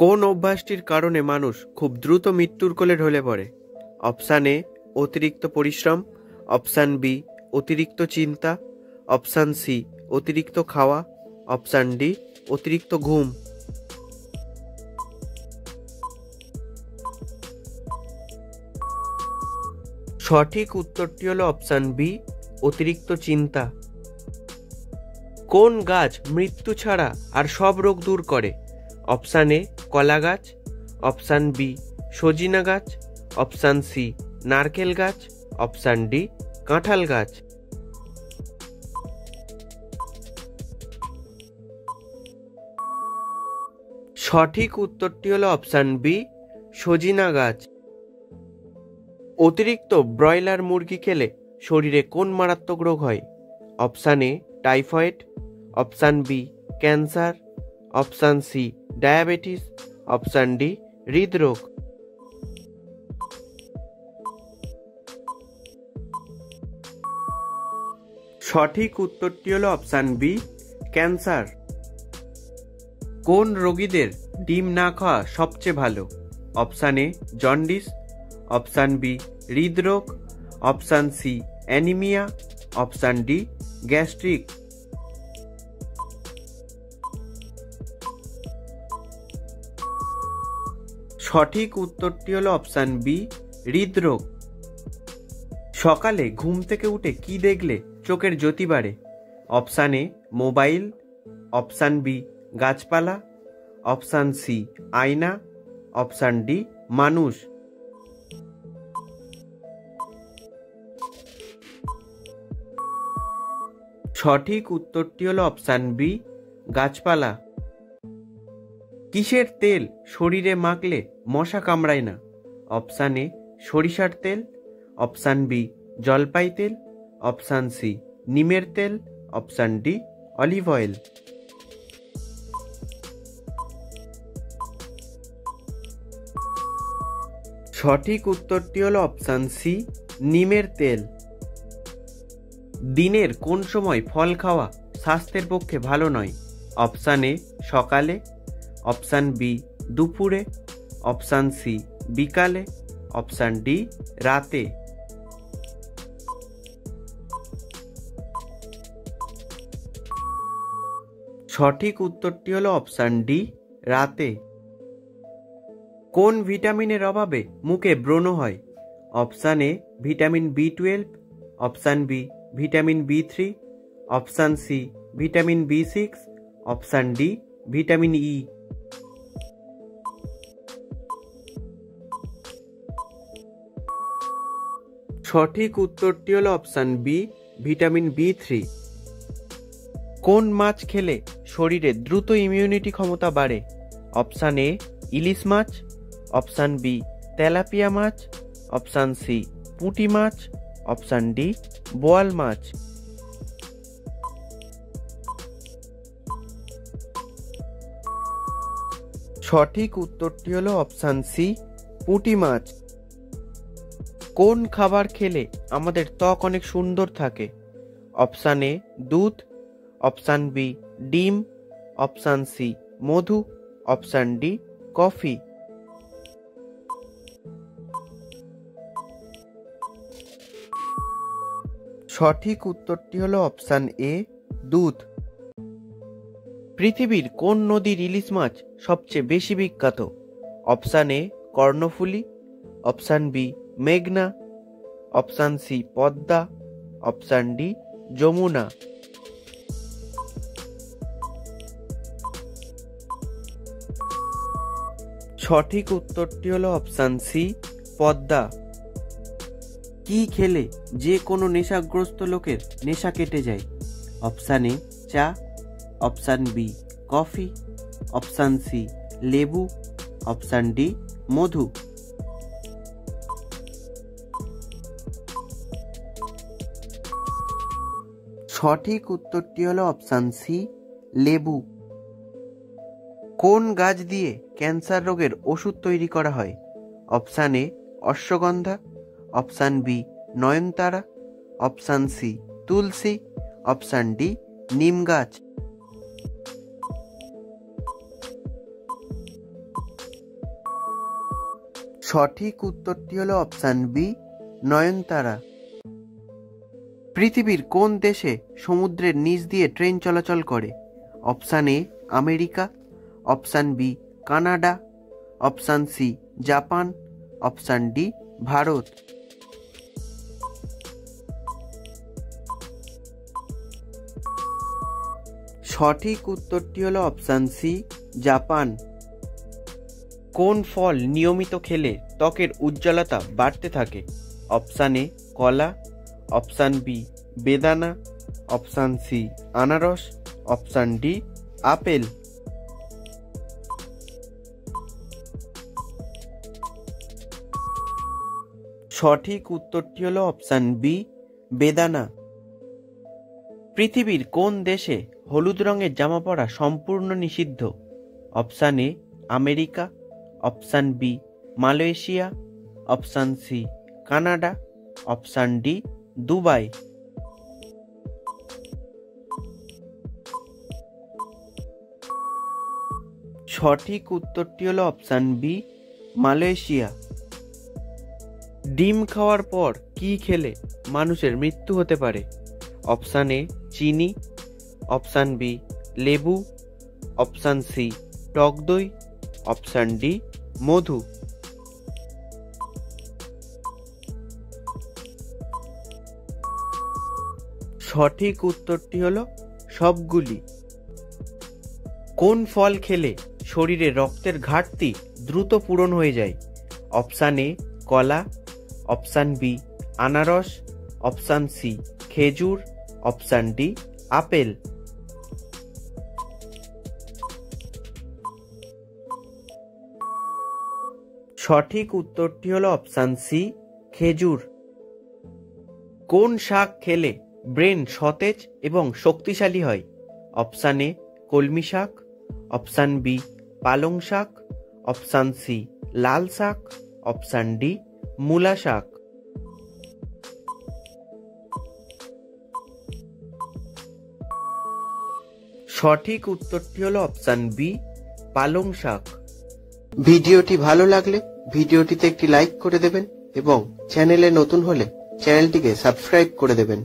কোন অভ্যাসটির কারণে মানুষ খুব দ্রুত মৃত্যুর কোলে ঢলে পড়ে? অপশান এ অতিরিক্ত পরিশ্রম, অপশান বি অতিরিক্ত চিন্তা, অপশান সি অতিরিক্ত খাওয়া, অপশান ডি অতিরিক্ত ঘুম। সঠিক উত্তরটি হলো অপশান বি অতিরিক্ত চিন্তা। কোন গাছ মৃত্যু ছাড়া আর সব রোগ দূর করে? অপশান এ কলা গাছ, অপশান বি সজিনা গাছ, অপশান সি নারকেল গাছ, অপশান ডি কাঁঠাল গাছ। সঠিক উত্তরটি হলো অপশান বি সজিনা গাছ। অতিরিক্ত ব্রয়লার মুরগি খেলে শরীরে কোন মারাত্মক রোগ হয়? Option A typhoid, option B cancer, option C diabetes, option D হৃদরোগ। সঠিক উত্তরটি হলো অপশান বি ক্যান্সার। কোন রোগীদের ডিম না খাওয়া সবচেয়ে ভালো? Option A jaundice, option B হৃদরোগ, option C anaemia, option D gastric. সঠিক উত্তরটি হলো অপশান বি হৃদরোগ। সকালে ঘুম থেকে উঠে কি দেখলে চোখের জ্যোতি বাড়ে? Option A mobile, option B গাছপালা, অপশান সি আয়না, অপশান ডি মানুষ। সঠিক উত্তরটি হলো অপশান বি গাছপালা। কিসের তেল শরীরে মাখলে মশা কামড়ায় না? অপশান এ সরিষার তেল, অপশান বি জলপাই তেল, অপশান সি নিমের তেল, অপশান ডি অলিভ অয়েল। সঠিক উত্তরটি হলো অপশান সি নিমের তেল। দিনের কোন সময় ফল খাওয়া স্বাস্থ্যের পক্ষে ভালো নয়? অপশান এ সকালে, অপশান বি দুপুরে, অপশান সি বিকালে, অপশান ডি রাতে। সঠিক উত্তরটি হলো অপশান ডি রাতে। কোন ভিটামিনের অভাবে মুখে ব্রণ হয়? অপশান এ ভিটামিন বি12, অপশান বি ভিটামিন বি3, অপশান সি ভিটামিন বি6, অপশান ডি ভিটামিন ই। সঠিক উত্তরটি হলো অপশান বি ভিটামিন বি3। কোন মাছ খেলে শরীরে দ্রুত ইমিউনিটি ক্ষমতা বাড়ে? অপশান এ ইলিশ মাছ, অপশান বি তেলাপিয়া মাছ, অপশান সি পুঁটি মাছ, অপশান ডি বোয়াল মাছ। সঠিক উত্তরটি হলো অপশান সি পুঁটি মাছ। কোন খাবার খেলে আমাদের ত্বক অনেক সুন্দর থাকে? অপশান এ দুধ, অপশান বি ডিম, অপশান সি মধু, অপশান ডি কফি। সঠিক উত্তরটি হলো অপশান এ দুধ। পৃথিবীর কোন নদীর ইলিশ মাছ সবচেয়ে বেশি বিখ্যাত? Option A Karnaphuli, option B মেঘনা, option C Padma, option D Jamuna. সঠিক উত্তরটি হলো অপশান সি পদ্মা। কি খেলে যে কোনো নেশাগ্রস্ত লোকের নেশা কেটে যায়? অপশান এ চা, option B coffee, option C লেবু, অপশান ডি মধু। সঠিক উত্তরটি হলো অপশান সি লেবু। কোন গাছ দিয়ে ক্যান্সার রোগের ওষুধ তৈরি করা হয়? Option A ashwagandha, option B নয়নতারা, option C tulsi, option D neem গাছ। সঠিক উত্তরটি হলো অপশান বি, নয়নতারা। পৃথিবীর কোন দেশে সমুদ্রের নিচ দিয়ে ট্রেন চলাচল করে? Option A America, option B Canada, option C Japan, option D Bharat. সঠিক উত্তরটি হলো অপশান সি, জাপান। কোন ফল নিয়মিত খেলে ত্বকের উজ্জ্বলতা বাড়তে থাকে? অপশান এ কলা, অপশান বি বেদানা, অপশান সি আনারস, অপশান ডি আপেল। সঠিক উত্তরটি হলো অপশান বি, বেদানা। পৃথিবীর কোন দেশে হলুদ রঙের জামা পরা সম্পূর্ণ নিষিদ্ধ? Option A America, option B Malaysia, option C Canada, option D Dubai. সঠিক উত্তরটি হলো অপশান বি, মালয়েশিয়া। ডিম খাওয়ার পর কি খেলে মানুষের মৃত্যু হতে পারে? অপশান এ চিনি, অপশান বি লেবু, অপশান সি টক দই, অপশান ডি মধু। সঠিক উত্তরটি হলো সবগুলি। কোন ফল খেলে শরীরে রক্তের ঘাটতি দ্রুত পূরণ হয়ে যায়? অপশান এ কলা, অপশান বি আনারস, অপশান সি খেজুর, অপশান ডি আপেল। সঠিক উত্তরটি হলো অপশান সি খেজুর। কোন শাক খেলে ব্রেন সতেজ এবং শক্তিশালী হয়? অপশান এ কলমি শাক, অপশান বি পালং শাক, অপশান সি লাল শাক, অপশান ডি মূলা শাক। সঠিক উত্তরটি হলো অপশান বি পালং শাক। ভিডিওটি ভালো লাগলে ভিডিওটিতে একটি লাইক করে দেবেন এবং চ্যানেলে নতুন হলে চ্যানেলটিকে সাবস্ক্রাইব করে দেবেন।